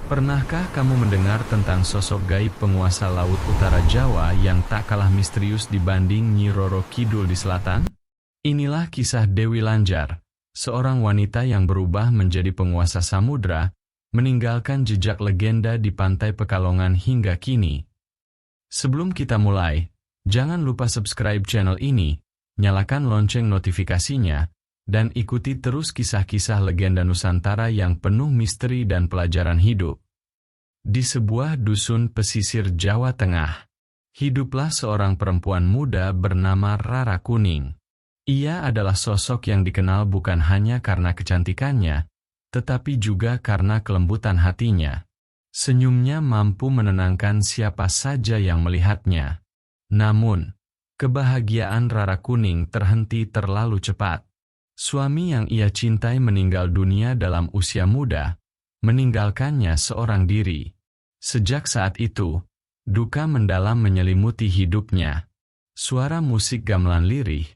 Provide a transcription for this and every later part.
Pernahkah kamu mendengar tentang sosok gaib penguasa Laut Utara Jawa yang tak kalah misterius dibanding Nyi Roro Kidul di selatan? Inilah kisah Dewi Lanjar, seorang wanita yang berubah menjadi penguasa samudra, meninggalkan jejak legenda di pantai Pekalongan hingga kini. Sebelum kita mulai, jangan lupa subscribe channel ini, nyalakan lonceng notifikasinya, dan ikuti terus kisah-kisah legenda Nusantara yang penuh misteri dan pelajaran hidup. Di sebuah dusun pesisir Jawa Tengah, hiduplah seorang perempuan muda bernama Rara Kuning. Ia adalah sosok yang dikenal bukan hanya karena kecantikannya, tetapi juga karena kelembutan hatinya. Senyumnya mampu menenangkan siapa saja yang melihatnya. Namun, kebahagiaan Rara Kuning terhenti terlalu cepat. Suami yang ia cintai meninggal dunia dalam usia muda, meninggalkannya seorang diri. Sejak saat itu, duka mendalam menyelimuti hidupnya. Suara musik gamelan lirih,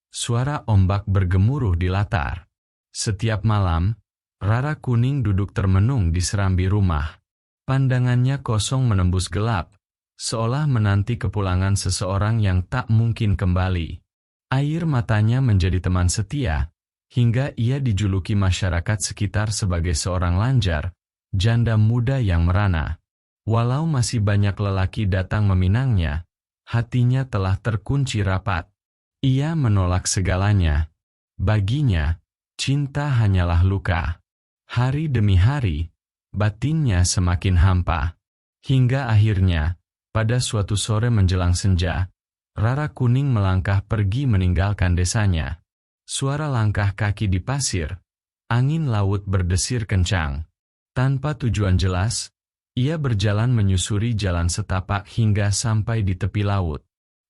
suara ombak bergemuruh di latar. Setiap malam, Rara Kuning duduk termenung di serambi rumah. Pandangannya kosong menembus gelap, seolah menanti kepulangan seseorang yang tak mungkin kembali. Air matanya menjadi teman setia, hingga ia dijuluki masyarakat sekitar sebagai seorang lanjar, janda muda yang merana. Walau masih banyak lelaki datang meminangnya, hatinya telah terkunci rapat. Ia menolak segalanya. Baginya, cinta hanyalah luka. Hari demi hari, batinnya semakin hampa. Hingga akhirnya, pada suatu sore menjelang senja, Rara Kuning melangkah pergi meninggalkan desanya. Suara langkah kaki di pasir, angin laut berdesir kencang. Tanpa tujuan jelas, ia berjalan menyusuri jalan setapak hingga sampai di tepi laut.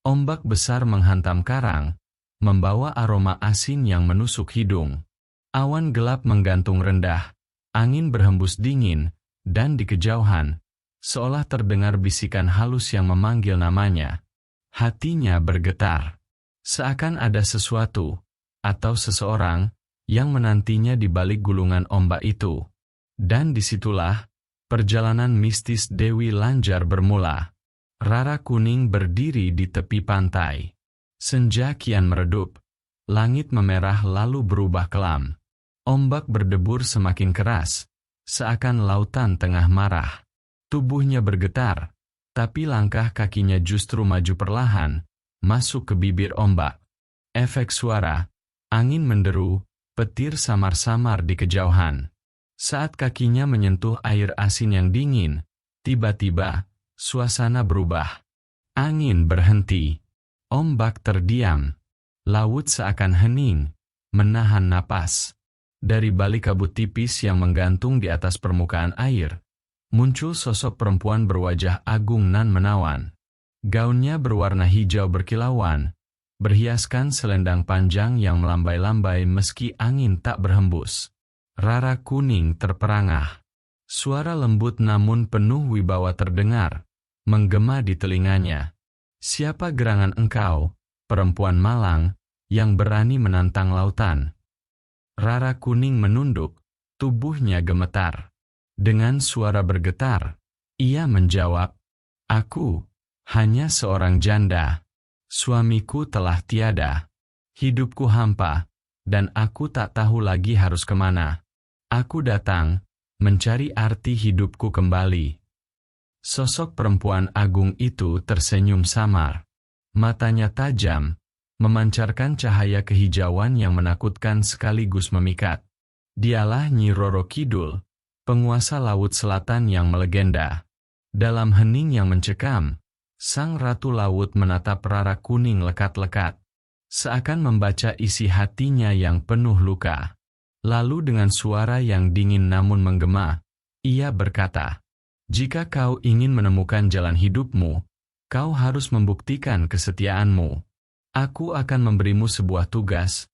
Ombak besar menghantam karang, membawa aroma asin yang menusuk hidung. Awan gelap menggantung rendah, angin berhembus dingin, dan di kejauhan, seolah terdengar bisikan halus yang memanggil namanya. Hatinya bergetar, seakan ada sesuatu, atau seseorang, yang menantinya di balik gulungan ombak itu. Dan disitulah, perjalanan mistis Dewi Lanjar bermula. Rara Kuning berdiri di tepi pantai. Senja kian meredup, langit memerah lalu berubah kelam. Ombak berdebur semakin keras, seakan lautan tengah marah. Tubuhnya bergetar, tapi langkah kakinya justru maju perlahan, masuk ke bibir ombak. Efek suara, angin menderu, petir samar-samar di kejauhan. Saat kakinya menyentuh air asin yang dingin, tiba-tiba, suasana berubah. Angin berhenti, ombak terdiam, laut seakan hening, menahan napas. Dari balik kabut tipis yang menggantung di atas permukaan air, muncul sosok perempuan berwajah agung nan menawan. Gaunnya berwarna hijau berkilauan, berhiaskan selendang panjang yang melambai-lambai meski angin tak berhembus. Rara Kuning terperangah. Suara lembut namun penuh wibawa terdengar, menggema di telinganya. Siapa gerangan engkau, perempuan malang, yang berani menantang lautan? Rara Kuning menunduk, tubuhnya gemetar. Dengan suara bergetar, ia menjawab, "Aku hanya seorang janda. Suamiku telah tiada. Hidupku hampa, dan aku tak tahu lagi harus kemana. Aku datang, mencari arti hidupku kembali." Sosok perempuan agung itu tersenyum samar. Matanya tajam, memancarkan cahaya kehijauan yang menakutkan sekaligus memikat. Dialah Nyi Roro Kidul, penguasa Laut Selatan yang melegenda. Dalam hening yang mencekam, sang Ratu Laut menatap Rara Kuning lekat-lekat, seakan membaca isi hatinya yang penuh luka. Lalu dengan suara yang dingin namun menggema, ia berkata, "Jika kau ingin menemukan jalan hidupmu, kau harus membuktikan kesetiaanmu. Aku akan memberimu sebuah tugas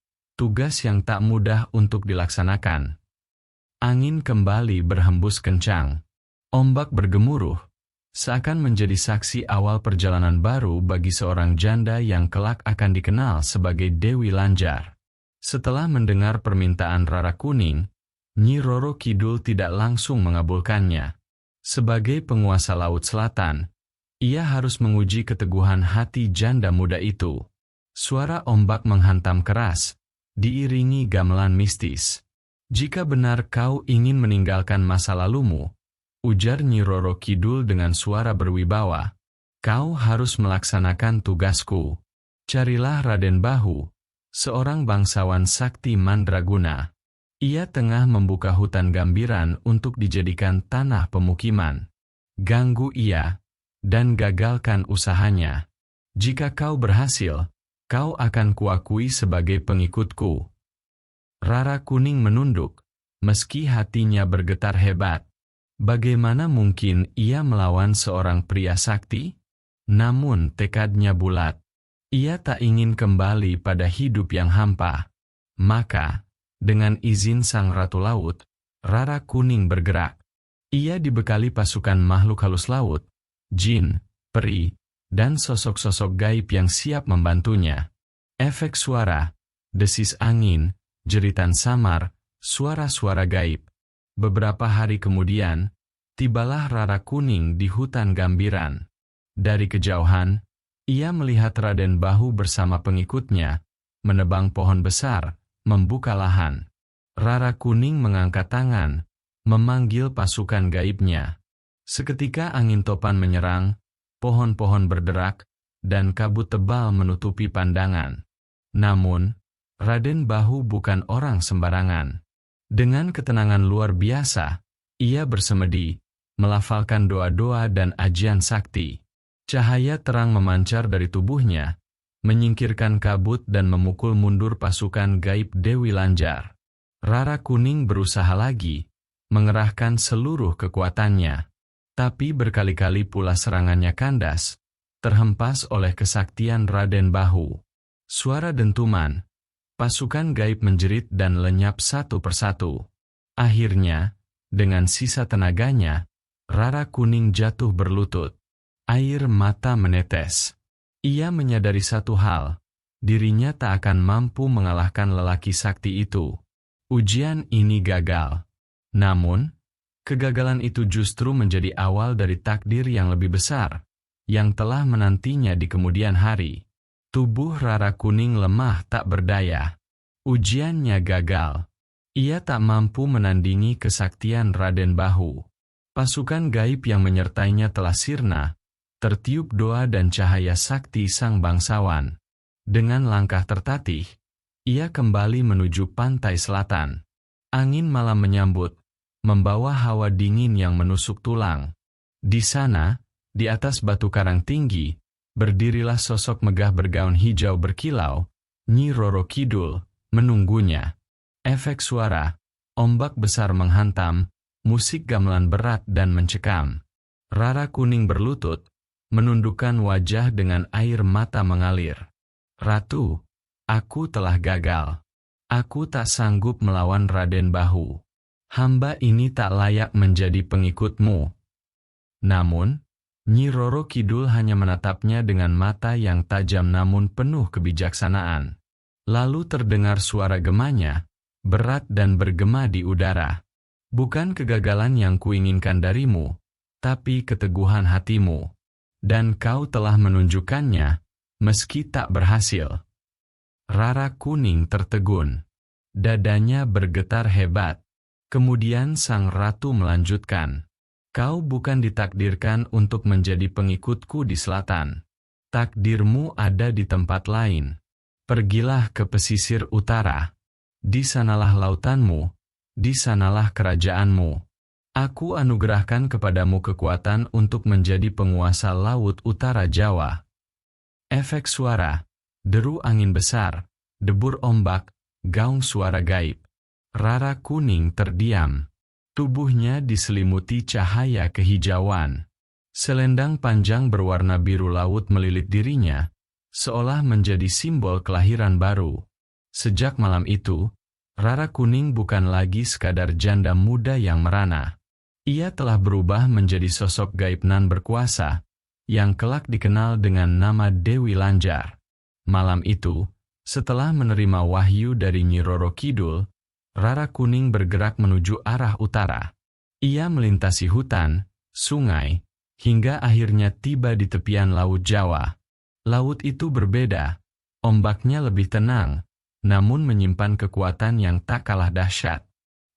yang tak mudah untuk dilaksanakan." Angin kembali berhembus kencang. Ombak bergemuruh, seakan menjadi saksi awal perjalanan baru bagi seorang janda yang kelak akan dikenal sebagai Dewi Lanjar. Setelah mendengar permintaan Rara Kuning, Nyi Roro Kidul tidak langsung mengabulkannya. Sebagai penguasa Laut Selatan, ia harus menguji keteguhan hati janda muda itu. Suara ombak menghantam keras, diiringi gamelan mistis. "Jika benar kau ingin meninggalkan masa lalumu," ujar Nyi Roro Kidul dengan suara berwibawa, "kau harus melaksanakan tugasku. Carilah Raden Bahu, seorang bangsawan sakti mandraguna. Ia tengah membuka hutan Gambiran untuk dijadikan tanah pemukiman. Ganggu ia, dan gagalkan usahanya. Jika kau berhasil, kau akan kuakui sebagai pengikutku." Rara Kuning menunduk, meski hatinya bergetar hebat. Bagaimana mungkin ia melawan seorang pria sakti? Namun tekadnya bulat. Ia tak ingin kembali pada hidup yang hampa. Maka, dengan izin Sang Ratu Laut, Rara Kuning bergerak. Ia dibekali pasukan makhluk halus laut, jin, peri, dan sosok-sosok gaib yang siap membantunya. Efek suara, desis angin, jeritan samar, suara-suara gaib. Beberapa hari kemudian, tibalah Rara Kuning di hutan Gambiran. Dari kejauhan, ia melihat Raden Bahu bersama pengikutnya, menebang pohon besar, membuka lahan. Rara Kuning mengangkat tangan, memanggil pasukan gaibnya. Seketika angin topan menyerang, pohon-pohon berderak, dan kabut tebal menutupi pandangan. Namun, Raden Bahu bukan orang sembarangan. Dengan ketenangan luar biasa, ia bersemedi, melafalkan doa-doa dan ajian sakti. Cahaya terang memancar dari tubuhnya, menyingkirkan kabut dan memukul mundur pasukan gaib Dewi Lanjar. Rara Kuning berusaha lagi, mengerahkan seluruh kekuatannya. Tapi berkali-kali pula serangannya kandas, terhempas oleh kesaktian Raden Bahu. Suara dentuman, pasukan gaib menjerit dan lenyap satu persatu. Akhirnya, dengan sisa tenaganya, Rara Kuning jatuh berlutut. Air mata menetes. Ia menyadari satu hal, dirinya tak akan mampu mengalahkan lelaki sakti itu. Ujian ini gagal. Namun, kegagalan itu justru menjadi awal dari takdir yang lebih besar, yang telah menantinya di kemudian hari. Tubuh Rara Kuning lemah tak berdaya. Ujiannya gagal. Ia tak mampu menandingi kesaktian Raden Bahu. Pasukan gaib yang menyertainya telah sirna, tertiup doa dan cahaya sakti sang bangsawan. Dengan langkah tertatih, ia kembali menuju pantai selatan. Angin malam menyambut, membawa hawa dingin yang menusuk tulang. Di sana, di atas batu karang tinggi, berdirilah sosok megah bergaun hijau berkilau, Nyi Roro Kidul, menunggunya. Efek suara, ombak besar menghantam, musik gamelan berat dan mencekam. Rara Kuning berlutut, menundukkan wajah dengan air mata mengalir. "Ratu, aku telah gagal. Aku tak sanggup melawan Raden Bahu. Hamba ini tak layak menjadi pengikutmu." Namun, Nyi Roro Kidul hanya menatapnya dengan mata yang tajam namun penuh kebijaksanaan. Lalu terdengar suara gemanya, berat dan bergema di udara. "Bukan kegagalan yang kuinginkan darimu, tapi keteguhan hatimu. Dan kau telah menunjukkannya, meski tak berhasil." Rara Kuning tertegun. Dadanya bergetar hebat. Kemudian sang ratu melanjutkan, "Kau bukan ditakdirkan untuk menjadi pengikutku di selatan. Takdirmu ada di tempat lain. Pergilah ke pesisir utara. Di sanalah lautanmu, di sanalah kerajaanmu. Aku anugerahkan kepadamu kekuatan untuk menjadi penguasa laut utara Jawa." Efek suara, deru angin besar, debur ombak, gaung suara gaib. Rara Kuning terdiam. Tubuhnya diselimuti cahaya kehijauan. Selendang panjang berwarna biru laut melilit dirinya, seolah menjadi simbol kelahiran baru. Sejak malam itu, Rara Kuning bukan lagi sekadar janda muda yang merana. Ia telah berubah menjadi sosok gaib nan berkuasa, yang kelak dikenal dengan nama Dewi Lanjar. Malam itu, setelah menerima wahyu dari Nyi Roro Kidul, Rara Kuning bergerak menuju arah utara. Ia melintasi hutan, sungai, hingga akhirnya tiba di tepian Laut Jawa. Laut itu berbeda, ombaknya lebih tenang, namun menyimpan kekuatan yang tak kalah dahsyat.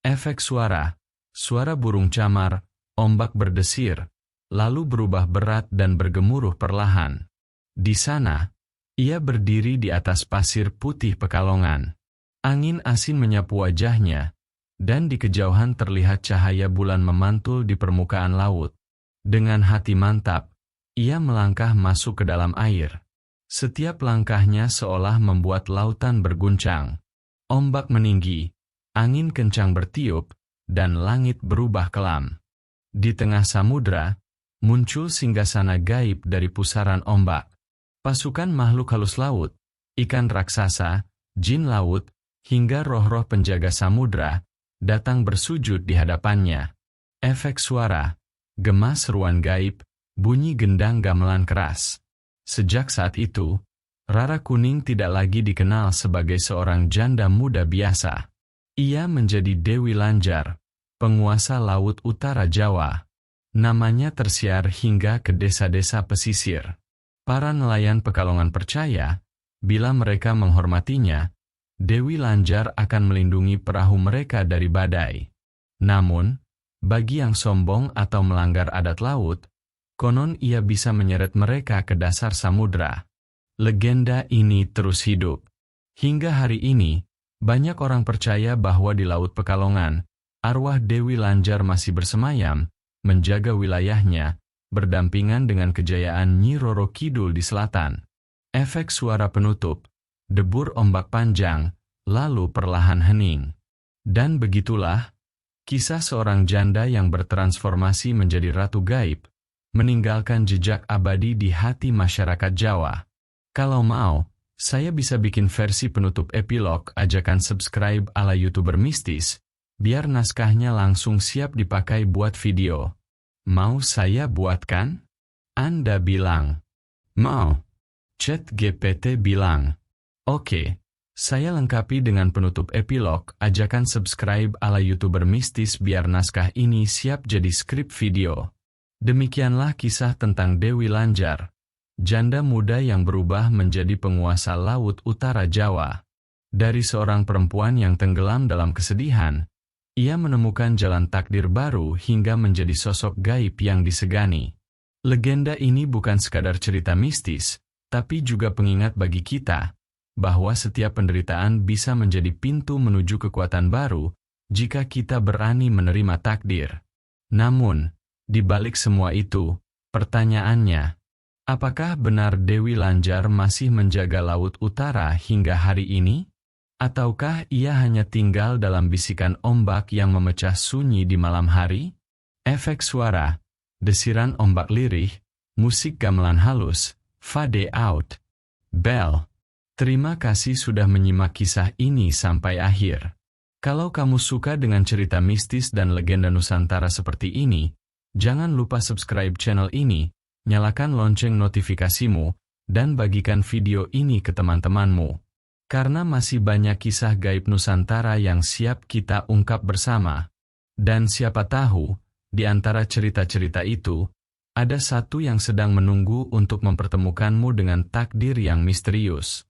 Efek suara, suara burung camar, ombak berdesir, lalu berubah berat dan bergemuruh perlahan. Di sana, ia berdiri di atas pasir putih Pekalongan. Angin asin menyapu wajahnya, dan di kejauhan terlihat cahaya bulan memantul di permukaan laut. Dengan hati mantap, ia melangkah masuk ke dalam air. Setiap langkahnya seolah membuat lautan berguncang. Ombak meninggi, angin kencang bertiup, dan langit berubah kelam. Di tengah samudra, muncul singgasana gaib dari pusaran ombak. Pasukan makhluk halus laut, ikan raksasa, jin laut, hingga roh-roh penjaga samudra, datang bersujud di hadapannya. Efek suara, gema seruan gaib, bunyi gendang gamelan keras. Sejak saat itu, Rara Kuning tidak lagi dikenal sebagai seorang janda muda biasa. Ia menjadi Dewi Lanjar, penguasa Laut Utara Jawa. Namanya tersiar hingga ke desa-desa pesisir. Para nelayan Pekalongan percaya, bila mereka menghormatinya, Dewi Lanjar akan melindungi perahu mereka dari badai. Namun, bagi yang sombong atau melanggar adat laut, konon ia bisa menyeret mereka ke dasar samudra. Legenda ini terus hidup. Hingga hari ini, banyak orang percaya bahwa di Laut Pekalongan, arwah Dewi Lanjar masih bersemayam, menjaga wilayahnya, berdampingan dengan kejayaan Nyi Roro Kidul di selatan. Efek suara penutup, debur ombak panjang, lalu perlahan hening. Dan begitulah, kisah seorang janda yang bertransformasi menjadi ratu gaib, meninggalkan jejak abadi di hati masyarakat Jawa. Kalau mau, saya bisa bikin versi penutup epilog. Ajakan subscribe ala YouTuber mistis, biar naskahnya langsung siap dipakai buat video. Mau saya buatkan? Anda bilang, mau. ChatGPT bilang, oke. Saya lengkapi dengan penutup epilog. Ajakan subscribe ala YouTuber mistis biar naskah ini siap jadi skrip video. Demikianlah kisah tentang Dewi Lanjar, janda muda yang berubah menjadi penguasa Laut Utara Jawa. Dari seorang perempuan yang tenggelam dalam kesedihan, ia menemukan jalan takdir baru hingga menjadi sosok gaib yang disegani. Legenda ini bukan sekadar cerita mistis, tapi juga pengingat bagi kita, bahwa setiap penderitaan bisa menjadi pintu menuju kekuatan baru, jika kita berani menerima takdir. Namun, di balik semua itu, pertanyaannya, apakah benar Dewi Lanjar masih menjaga Laut Utara hingga hari ini? Ataukah ia hanya tinggal dalam bisikan ombak yang memecah sunyi di malam hari? Efek suara, desiran ombak lirih, musik gamelan halus, fade out, bell. Terima kasih sudah menyimak kisah ini sampai akhir. Kalau kamu suka dengan cerita mistis dan legenda Nusantara seperti ini, jangan lupa subscribe channel ini, nyalakan lonceng notifikasimu, dan bagikan video ini ke teman-temanmu. Karena masih banyak kisah gaib Nusantara yang siap kita ungkap bersama. Dan siapa tahu, di antara cerita-cerita itu, ada satu yang sedang menunggu untuk mempertemukanmu dengan takdir yang misterius.